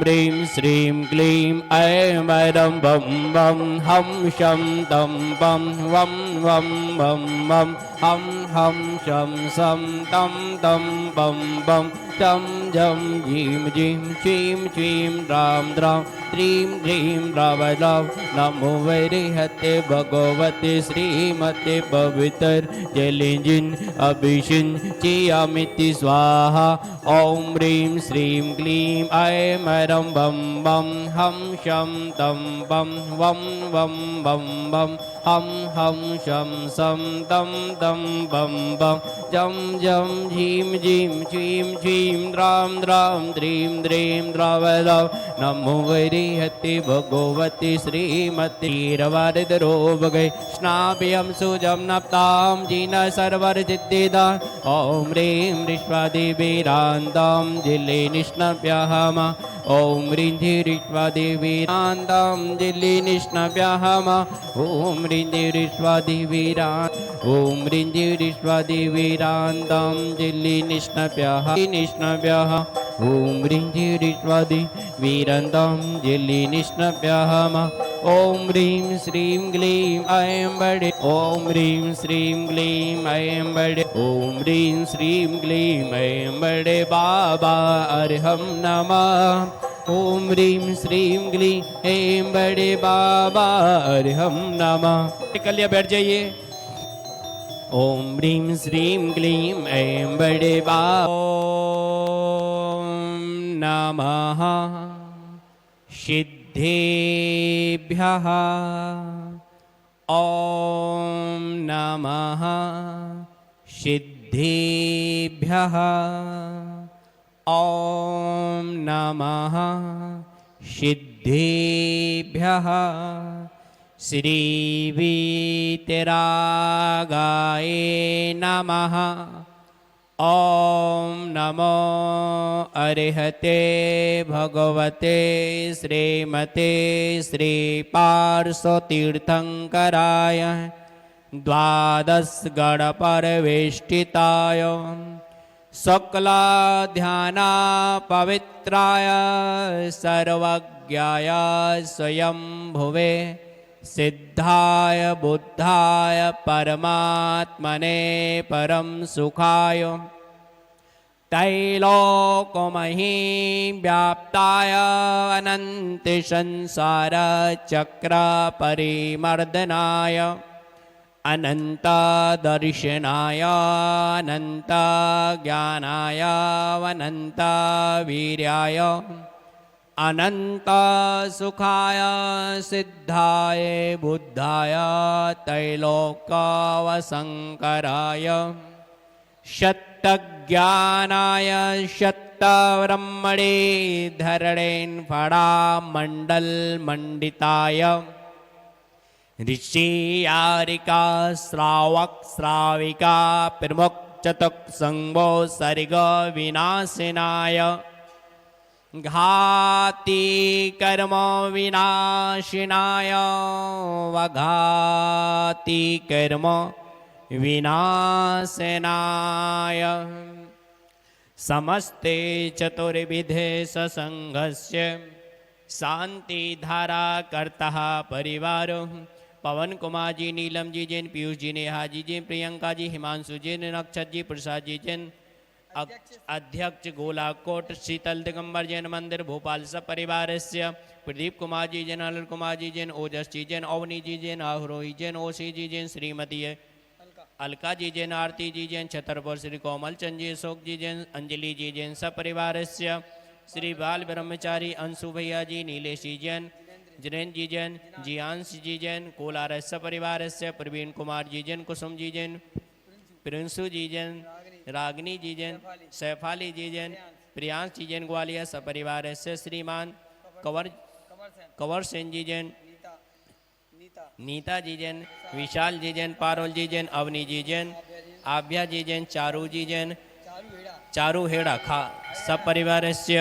ह्रीं श्रीं क्लीं ऐं वैरं वं वं हं शं तं पं वं वं वं वं हं हं शं शं तं तं पं पं तं जं जीं जीं चीं चीं रां द्रां त्रीं ह्रीं रावराव नमो वैरिहते भगवते श्रीमते पवित्र जलिंजिन अभिषिन् चियामिति स्वाहा ॐ ह्रीं श्रीं क्लीं ऐं वैरं वं वं हं शं तं पं वं वं वं वं हं हं शं शं तं तं पं पं जं जं झीं जीं चीं चीं द्रां द्रां द्रीं द्रीं द्रावराव नमो वैरिहते भगवते श्रीमते क्षीरवारिधरो भगे स्नाभ्यं सुजं नप्तां जिन सर्वसिद्धिदा ॐ ह्रीं ऋष्वादिवीरान्तां जिल्ले निष्णव्यहम ॐ ह्रीं ऋष्वादिवीरान्तां जिल्ले निष्णव्यहम ॐ ह्रीं ऋष्वादिवीरान् ॐ ह्रीं ऋष्वादिवीरान्तां जिल्ले निष्णव्यः निष्णव्यः ॐ ह्रीं ऋष्वादिवीरान्तां जिल्ले निष्णव्यहम ॐ ह्रीं श्रीं क्लीं ऐं बडे ॐ ह्रीं श्रीं क्लीं ऐं बडे ॐ ह्रीं श्रीं क्लीं ऐं बडे बाबा अर्हं नमः ॐ ह्रीं श्रीं क्लीं ऐं बडे बाबा अर्हं नमः कलिया बैठ जाइए ॐ ह्रीं श्रीं क्लीं ऐं बडे बाबा नमः सिद्धेभ्यः ॐ नमः सिद्धेभ्यः ॐ नमः सिद्धेभ्यः श्रीवीतरागाय नमः ॐ नमो अरिहते भगवते श्रीमते श्रीपार्श्वतीर्थङ्कराय द्वादशगणपरिवेष्टिताय सकलाध्यानपवित्राय सर्वज्ञाय स्वयंभुवे सिद्धाय बुद्धाय परमात्मने परम सुखाय त्रैलोक्यमहीं व्याप्ताय अनंत संसार चक्र परिमर्दनाय अनंत दर्शनाय अनंत ज्ञानाय अनंत वीर्याय अनंत सुखाय सिद्धाय बुद्धाय त्रैलोक्यवशंकराय शतज्ञानाय शतब्रह्मणे धरणेन फणामंडल मंडिताय ऋषियारिका श्रावक श्राविका प्रमुख चतुक संगो सर्ग विनाशिनाय घाति कर्म विनाशिनाय वघाति कर्म विनाशनाय समस्ते चतुर्विधे ससंगस्य शांति धारा करता परिवार पवन कुमार जी, नीलम जी जैन, पीयूष जी, नेहा जी जैन, प्रियंका जी, हिमांशु जैन, नक्षत जी, प्रसाद जी जैन, अध्यक्ष गोलाकोट शीतल दिगंबर जैन मंदिर भोपाल सब परिवार से प्रदीप कुमार जी जैन, अनिल कुमार जी जैन, ओजस जी जैन, अवनी जी जैन, आरोही जैन, ओसी जी जैन, श्रीमती अलका जी जैन, आरती जी जैन, छतरपुर श्री कोमल चंद जी, अशोक जी जैन, अंजलि जी जैन सब परिवार से श्री बाल ब्रह्मचारी अंशु भैया जी, नीलेश जी जैन, जिनेन्द्र जी जैन, जियांश जी जैन, कोलार सब परिवार से प्रवीण कुमार जी जैन, कुसुम जी जैन, प्रिंसु जी जैन, रागनी जी जैन, सैफाली जी जैन, प्रियांश जी जैन ग्वालियर सपरिवार से श्रीमान कंवर सेन जी जैन, नीता जी जैन, विशाल जी जैन, पारोल जी जैन, अवनी जी जैन, आभ्या जी जैन, चारू जी जैन, चारू हेड़ा खा सब परिवार से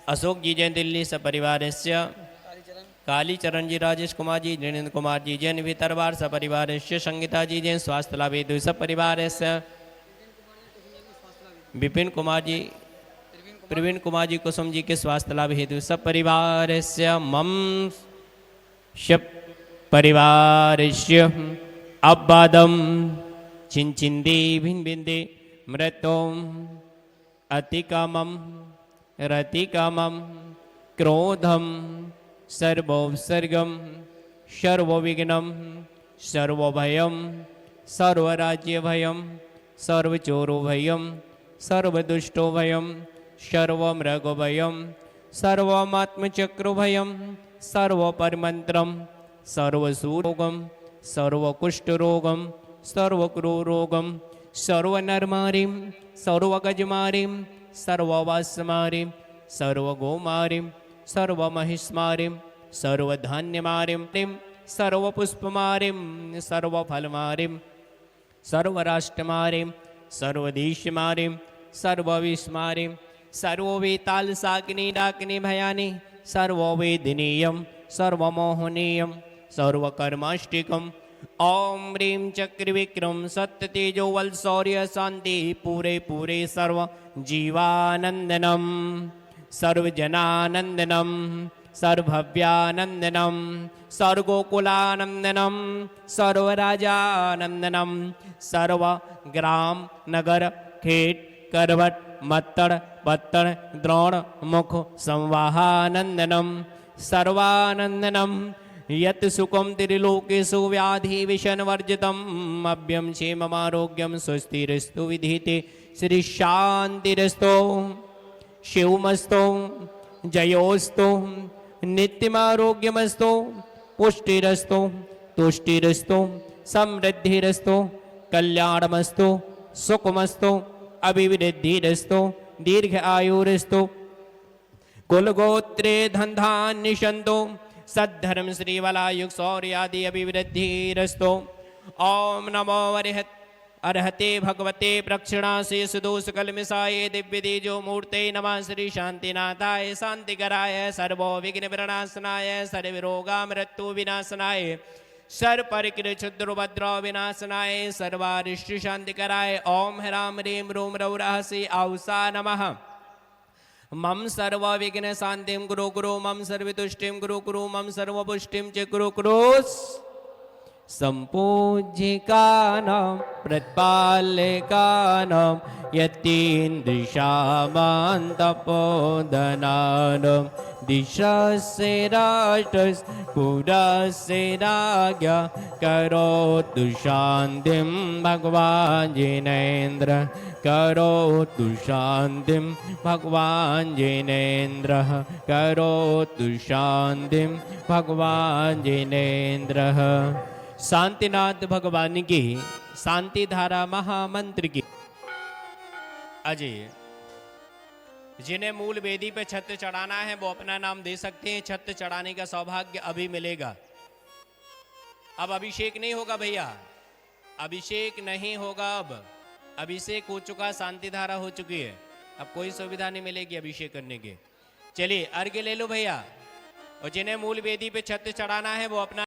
अशोक जी जैन दिल्ली सब परिवार से कालीचरण जी, राजेश कुमार जी, नरेंद्र कुमार जी जैन भीतरवार सब परिवार से संगीता जी जैन, स्वास्थ्य लाभ सब परिवार से विपिन कुमार जी, प्रवीण कुमार जी कुसुम जी के स्वास्थ्य लाभ हेतु सब परिवार मम शप परिवार अबादम चिंचिंदे भिन बिंदे मृतोम अतिकामम रतिकामम क्रोधम सर्वोपसर्गम सर्वविघ्नम सर्वभयम सर्वराज्य भयम सर्वचोरो भयम सर्वदुष्टो भयम सर्वमृगो भयम सर्वमात्मचक्रो भयम सर्वपरमंत्रम सर्वसूरोगम सर्वकुष्ठरोगम सर्वक्रूरोगम सर्वनरमारीम सर्वगजमारीम सर्ववासमारीम सर्वगोमारीम सर्वमहिष्मारीम सर्वधान्यमारीम सर्वपुष्पमारीम सर्वफलमारीम सर्वराष्ट्रमारीम सर्वदेशमारीम सर्वविस्मारीम सर्ववेताल साग्नि डाग्नि भयानि सर्ववेदनीयम सर्वमोहनीयम सर्वकर्माष्टिकम ओम ह्रीं चक्रविक्रम सत्य तेजो वल शौर्य शांति पूरे पूरे सर्व जीवानंदनम सर्वजनानंदनम सर्वभव्यानंदनम सर्वगोकुलानंदनम सर्वराजानंदनम सर्वग्राम नगर खेत करवट मत्तड़ पत्तड़ द्रोण मुख संवाहानंदनम सर्वानंदनम यत सुखम त्रिलोकेषु व्याधि विषणवर्जितम अभ्यम क्षेममारोग्यम स्वस्तिरस्तु विधीते श्री शांतिरस्तो शिवमस्तो जयोस्तु नित्यमारोग्यमस्तो पुष्टिरस्तो तुष्टिरस्तो समृद्धिरस्तो कल्याणमस्तो सुखमस्तो अभिवृद्धिरस्तो दीर्घ आयुरस्तो कुलगोत्रे धन्धान्यसन्तो सद्धर्म श्रीवलायुग शौर्यादि अभिवृद्धिरस्तो ओम नमो अर्हते भगवते प्रक्षिणासे सुदोष कलमिषाये दिव्य तेजो मूर्ते नमः श्री शांतिनाथाय शांतिकराय सर्वो विघ्न विनाशनाय सर्वरोगा मृत्यु विनाशनाय सर्व परिकृत क्षुद्रभद्र विनाशनाय सर्वारिष्ट शांतिकराय ओम ह्रां ह्रीं रूं रौराहसि औषा नमः मम सर्व विघ्न शांतिम गुरु गुरु मम सर्वतुष्टिम गुरु गुरु मम सर्वपुष्टिम च गुरु गुरु संपूज्यकानां प्रतिपालकानां यतीन्द्रिशामान्तपोदनानां दिशस्य राष्ट्रस्य पुरस्य राज्ञा करोतु शान्तिं भगवान् जिनेन्द्र करोतु शान्तिं भगवान् जिनेन्द्रः करोतु शान्तिं भगवान् जिनेन्द्रः। शांतिनाथ भगवान की शांति धारा महामंत्र की अजय जिन्हें मूल वेदी पे छत्र चढ़ाना है वो अपना नाम दे सकते हैं। छत्र चढ़ाने का सौभाग्य अभी मिलेगा। अब अभिषेक नहीं होगा भैया, अभिषेक नहीं होगा। अब अभिषेक हो चुका, शांति धारा हो चुकी है, अब कोई सुविधा नहीं मिलेगी अभिषेक करने की। चलिए अर्घ्य ले लो भैया। और जिन्हें मूल वेदी पे छत्र चढ़ाना है वो अपना